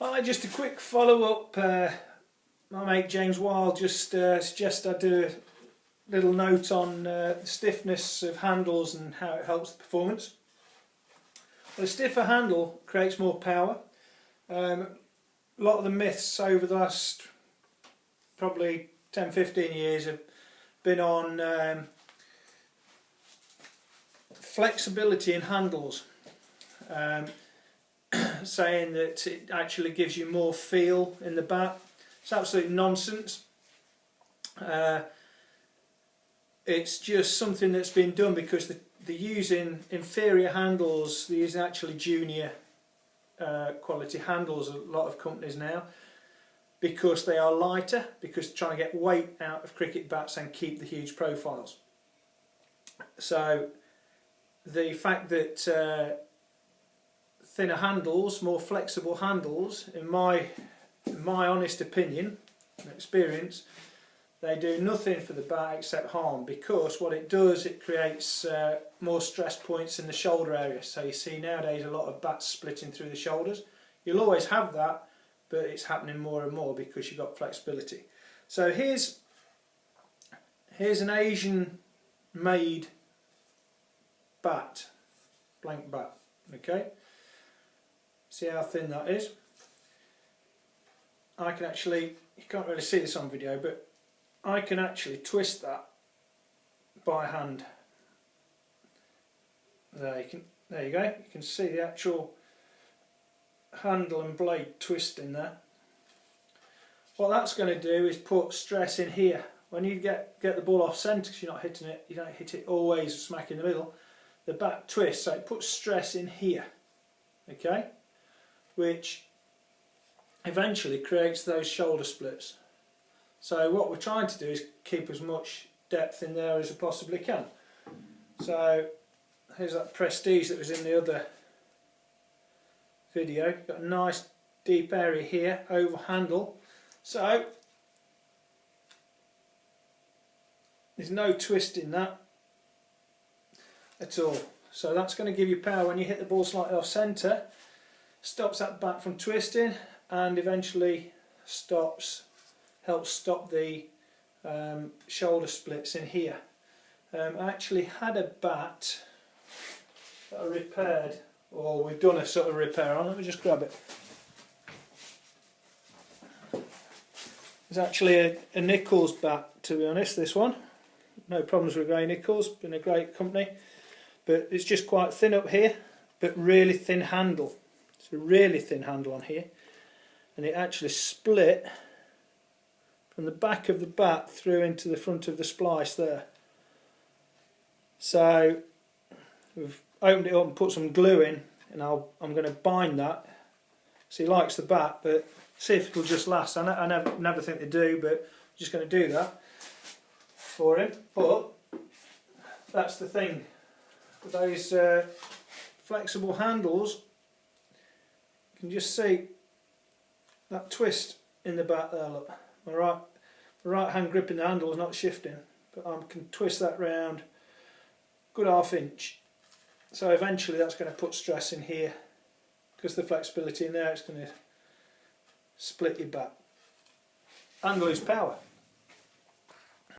Hi, just a quick follow-up. My mate James Wild just suggested I do a little note on the stiffness of handles and how it helps the performance. Well, a stiffer handle creates more power. A lot of the myths over the last probably 10-15 years have been on flexibility in handles. Saying that it actually gives you more feel in the bat. It's absolute nonsense. It's just something that's been done because they're using inferior handles. They're using actually junior quality handles, a lot of companies now, because they are lighter, because they're trying to get weight out of cricket bats and keep the huge profiles. So the fact that thinner handles, more flexible handles, in my honest opinion and experience, they do nothing for the bat except harm, because what it does, it creates more stress points in the shoulder area. So you see nowadays a lot of bats splitting through the shoulders. You'll always have that, but it's happening more and more because you've got flexibility. So here's an Asian made bat, blank bat, okay? See how thin that is? I can actually, you can't really see this on video, but I can actually twist that by hand. There you go. You can see the actual handle and blade twisting there. What that's going to do is put stress in here. When you get the ball off centre, because you're not hitting it, you don't hit it always smack in the middle. The bat twists, so it puts stress in here. Okay? Which eventually creates those shoulder splits. So what we're trying to do is keep as much depth in there as we possibly can. So here's that Prestige that was in the other video. Got a nice deep area here, oval handle. So there's no twist in that at all. So that's going to give you power when you hit the ball slightly off centre. Stops that bat from twisting, and eventually helps stop the shoulder splits in here. I actually had a bat that I repaired, or we've done a sort of repair on. Let me just grab it. It's actually a Nichols bat, to be honest, this one. No problems with Gray Nichols, been a great company. But it's just quite thin up here, but really thin handle. It's a really thin handle on here, and it actually split from the back of the bat through into the front of the splice there. So we've opened it up and put some glue in, and I'm going to bind that. So he likes the bat, but see if it'll just last. I never think they do, but I'm just going to do that for him. But that's the thing with those flexible handles. You can just see that twist in the bat there. Look, my right hand gripping the handle is not shifting, but I can twist that round good ½ inch. So eventually that's going to put stress in here, because the flexibility in there, it's going to split your bat and lose power.